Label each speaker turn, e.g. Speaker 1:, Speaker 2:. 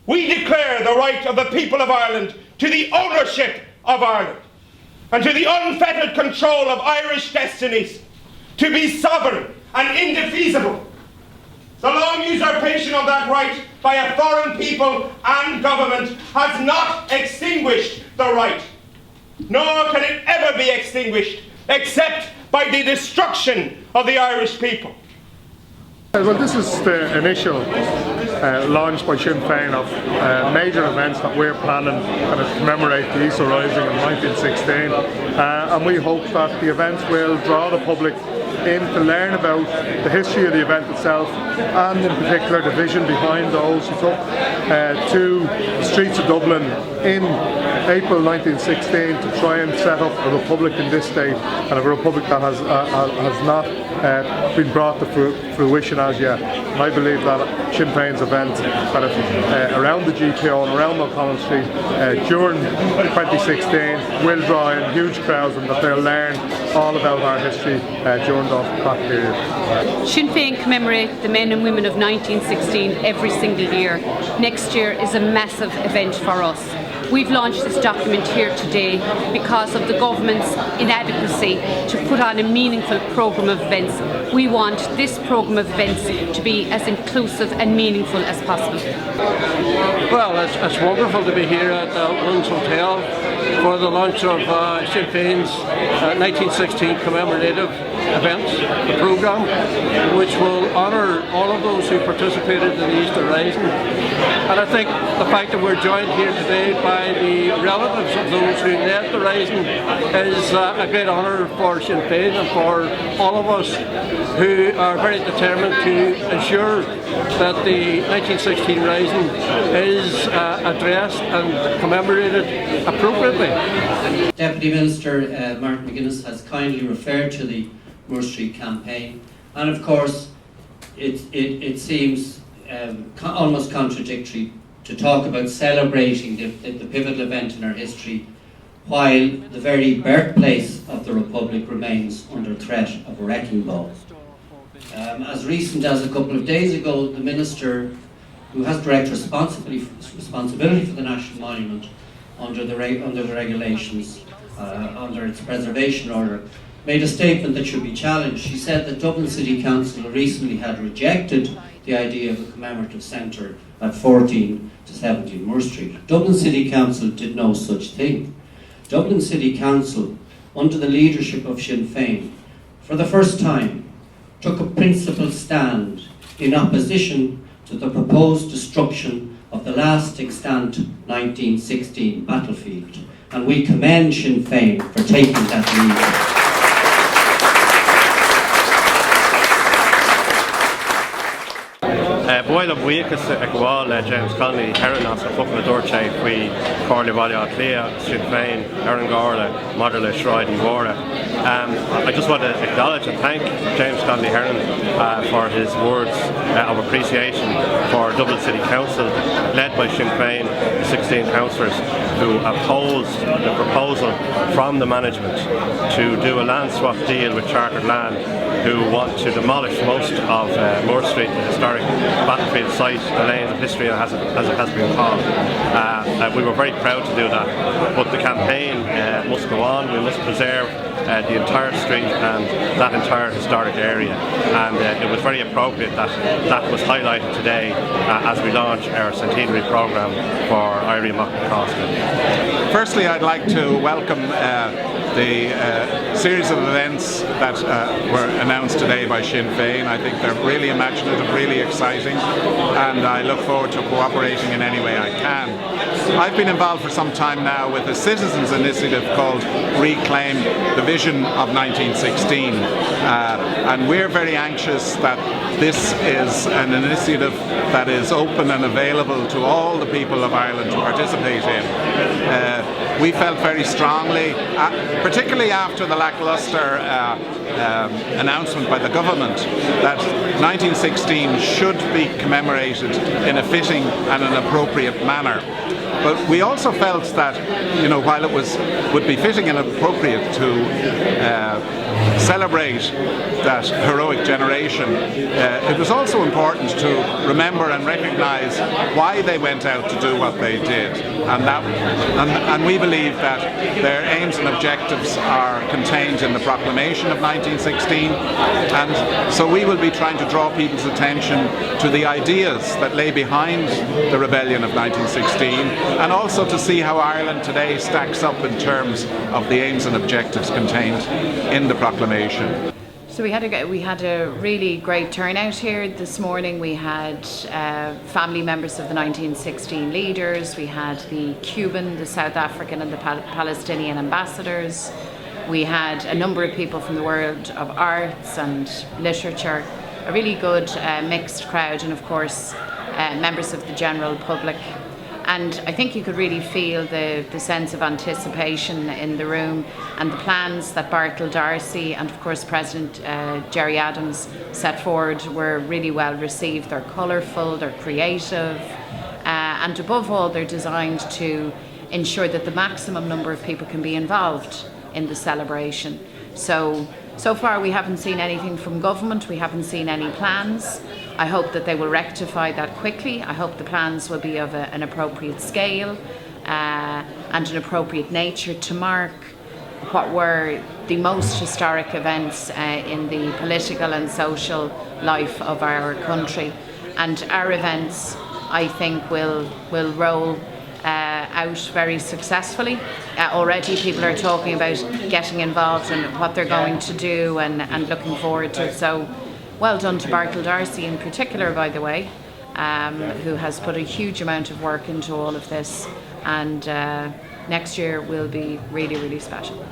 Speaker 1: We declare the right of the people of Ireland to the ownership of Ireland and to the unfettered control of Irish destinies, to be sovereign and indefeasible. The long usurpation of that right by a foreign people and government has not extinguished the right, nor can it ever be extinguished except by the destruction of the Irish people.
Speaker 2: Well, this is the initial launch by Sinn Féin of major events that we're planning to commemorate the Easter Rising in 1916, and we hope that the events will draw the public in to learn about the history of the event itself, and in particular the vision behind those who took to the streets of Dublin in April 1916 to try and set up a republic in this state, and a republic that has not been brought to fruition as yet. And I believe that Sinn Féin's event around the GPO and around O'Connell Street during 2016 will draw in huge crowds, and that they'll learn all about our history during that period.
Speaker 3: Sinn Féin commemorate the men and women of 1916 every single year. Next year is a massive event for us. We've launched this document here today because of the government's inadequacy to put on a meaningful programme of events. We want this programme of events to be as inclusive and meaningful as possible.
Speaker 4: Well, it's wonderful to be here at Wynn's Hotel for the launch of Sinn Féin's 1916 commemorative event, the programme, which will honour all of those who participated in the Easter Rising. And I think the fact that we're joined here today by the relatives of those who led the Rising is a great honour for Sinn Féin and for all of us who are very determined to ensure that the 1916 Rising is addressed and commemorated appropriately.
Speaker 5: Deputy Minister Martin McGuinness has kindly referred to the Moore Street campaign, and of course it seems almost contradictory to talk about celebrating the pivotal event in our history while the very birthplace of the Republic remains under threat of a wrecking ball. As recent as a couple of days ago, the Minister, who has direct responsibility for the National Monument under the regulations, under its preservation order, made a statement that should be challenged. She said that Dublin City Council recently had rejected the idea of a commemorative centre at 14 to 17 Moore Street. Dublin City Council did no such thing. Dublin City Council, under the leadership of Sinn Féin, for the first time took a principled stand in opposition to the proposed destruction of the last extant 1916 battlefield. And we commend Sinn Féin for taking that lead.
Speaker 6: Bhfuil buíochas ag bháil James Connolly Herannas a fucking a dúirte faoi Cárla Bhaile Clia, Sinn Féin, Erin Garla, Modern Shride and Wara. I just want to acknowledge and thank James Connolly Heron for his words of appreciation for Dublin City Council, led by Sinn Féin, the 16 councillors who opposed the proposal from the management to do a land swap deal with Chartered Land, who want to demolish most of Moore Street, the historic battlefield site, the lane of history as it has been called. We were very proud to do that, but the campaign must go on. We must preserve the entire street and that entire historic area, and it was very appropriate that that was highlighted today as we launch our centenary programme for Irie McCosker.
Speaker 7: Firstly, I'd like to welcome the series of events that were announced today by Sinn Féin. I think they're really imaginative, really exciting, and I look forward to cooperating in any way I can. I've been involved for some time now with a citizens' initiative called Reclaim the Vision of 1916, and we're very anxious that this is an initiative that is open and available to all the people of Ireland to participate in. We felt very strongly, particularly after the lacklustre announcement by the government that 1916 should be commemorated in a fitting and an appropriate manner. But we also felt that, while it would be fitting and appropriate to celebrate that heroic generation, it was also important to remember and recognise why they went out to do what they did, and we believe that their aims and objectives are contained in the proclamation of 1916, and so we will be trying to draw people's attention to the ideas that lay behind the rebellion of 1916, and also to see how Ireland today stacks up in terms of the aims and objectives contained in the proclamation.
Speaker 8: So we had a really great turnout here this morning. We had family members of the 1916 leaders. We had the Cuban, the South African and the Palestinian ambassadors. We had a number of people from the world of arts and literature. A really good mixed crowd, and of course members of the general public. And I think you could really feel the sense of anticipation in the room, and the plans that Bartle D'Arcy and of course President Gerry Adams set forward were really well received. They're colourful, they're creative, and above all they're designed to ensure that the maximum number of people can be involved in the celebration. So far we haven't seen anything from government, we haven't seen any plans. I hope that they will rectify that quickly. I hope the plans will be of an appropriate scale and an appropriate nature to mark what were the most historic events in the political and social life of our country. And our events, I think, will roll out very successfully. Already people are talking about getting involved in what they're going to do and looking forward to it. So well done to Bartle D'Arcy in particular, by the way, who has put a huge amount of work into all of this, and next year will be really, really special.